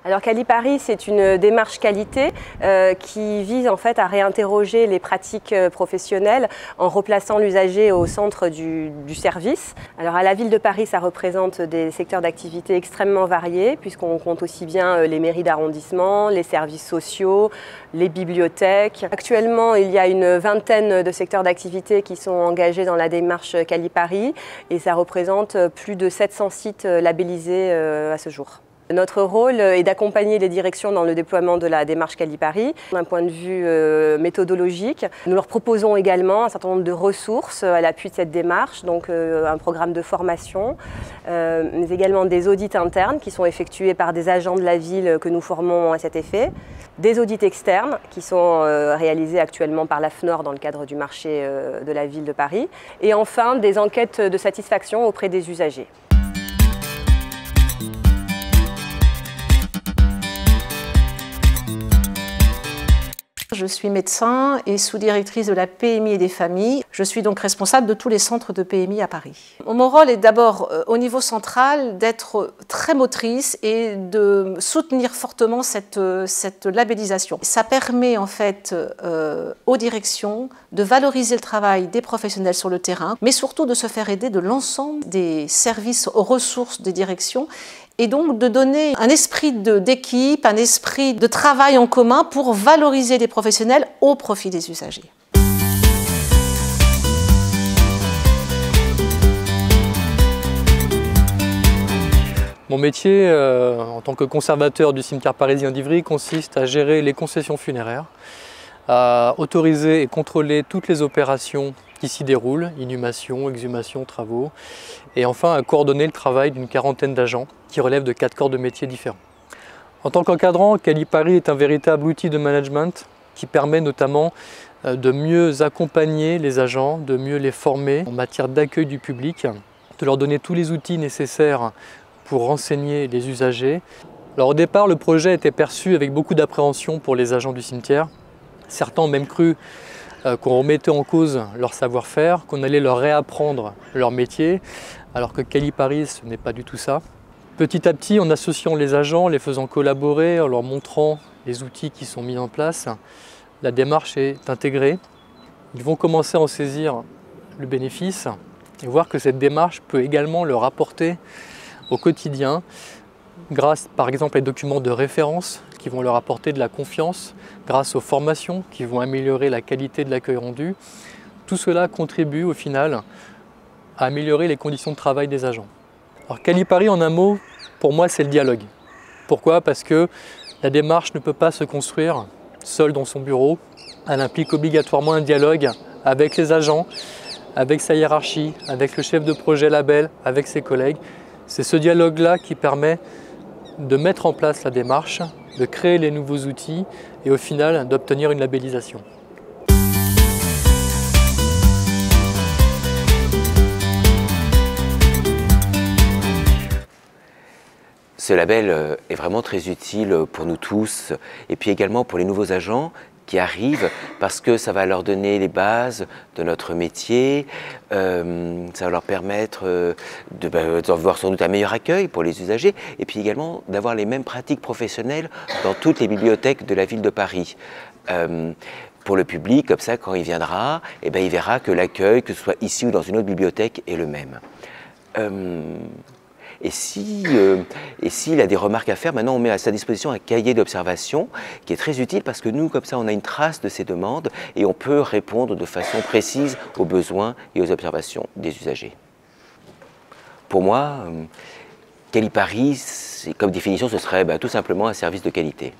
Alors Calipari, c'est une démarche qualité qui vise en fait à réinterroger les pratiques professionnelles en replaçant l'usager au centre du service. Alors à la ville de Paris, ça représente des secteurs d'activité extrêmement variés puisqu'on compte aussi bien les mairies d'arrondissement, les services sociaux, les bibliothèques. Actuellement, il y a une vingtaine de secteurs d'activité qui sont engagés dans la démarche Calipari et ça représente plus de 700 sites labellisés à ce jour. Notre rôle est d'accompagner les directions dans le déploiement de la démarche Calipari. D'un point de vue méthodologique, nous leur proposons également un certain nombre de ressources à l'appui de cette démarche, donc un programme de formation, mais également des audits internes qui sont effectués par des agents de la ville que nous formons à cet effet, des audits externes qui sont réalisés actuellement par la FNOR dans le cadre du marché de la ville de Paris, et enfin des enquêtes de satisfaction auprès des usagers. Je suis médecin et sous-directrice de la PMI et des familles. Je suis donc responsable de tous les centres de PMI à Paris. Mon rôle est d'abord au niveau central d'être très motrice et de soutenir fortement cette labellisation. Ça permet en fait aux directions de valoriser le travail des professionnels sur le terrain, mais surtout de se faire aider de l'ensemble des services aux ressources des directions et donc de donner un esprit d'équipe, un esprit de travail en commun pour valoriser les professionnels au profit des usagers. Mon métier en tant que conservateur du cimetière parisien d'Ivry consiste à gérer les concessions funéraires, à autoriser et contrôler toutes les opérations qui s'y déroulent, inhumation, exhumation, travaux, et enfin à coordonner le travail d'une quarantaine d'agents qui relèvent de 4 corps de métiers différents. En tant qu'encadrant, Calipari est un véritable outil de management qui permet notamment de mieux accompagner les agents, de mieux les former en matière d'accueil du public, de leur donner tous les outils nécessaires pour renseigner les usagers. Alors au départ, le projet était perçu avec beaucoup d'appréhension pour les agents du cimetière. Certains ont même cru qu'on remettait en cause leur savoir-faire, qu'on allait leur réapprendre leur métier, alors que Calipari, ce n'est pas du tout ça. Petit à petit, en associant les agents, les faisant collaborer, en leur montrant les outils qui sont mis en place, la démarche est intégrée. Ils vont commencer à en saisir le bénéfice et voir que cette démarche peut également leur apporter au quotidien, grâce par exemple à des documents de référence qui vont leur apporter de la confiance, grâce aux formations qui vont améliorer la qualité de l'accueil rendu. Tout cela contribue au final à améliorer les conditions de travail des agents. Alors Calipari, en un mot, pour moi c'est le dialogue. Pourquoi? Parce que la démarche ne peut pas se construire seule dans son bureau. Elle implique obligatoirement un dialogue avec les agents, avec sa hiérarchie, avec le chef de projet label, avec ses collègues. C'est ce dialogue-là qui permet de mettre en place la démarche, de créer les nouveaux outils et au final d'obtenir une labellisation. Ce label est vraiment très utile pour nous tous et puis également pour les nouveaux agents qui arrivent parce que ça va leur donner les bases de notre métier, ça va leur permettre d'avoir sans doute un meilleur accueil pour les usagers et puis également d'avoir les mêmes pratiques professionnelles dans toutes les bibliothèques de la ville de Paris. Pour le public, comme ça, quand il viendra, il verra que l'accueil, que ce soit ici ou dans une autre bibliothèque, est le même. Et s'il a des remarques à faire, maintenant on met à sa disposition un cahier d'observation qui est très utile parce que nous, comme ça, on a une trace de ces demandes et on peut répondre de façon précise aux besoins et aux observations des usagers. Pour moi, Calipari, comme définition, ce serait tout simplement un service de qualité.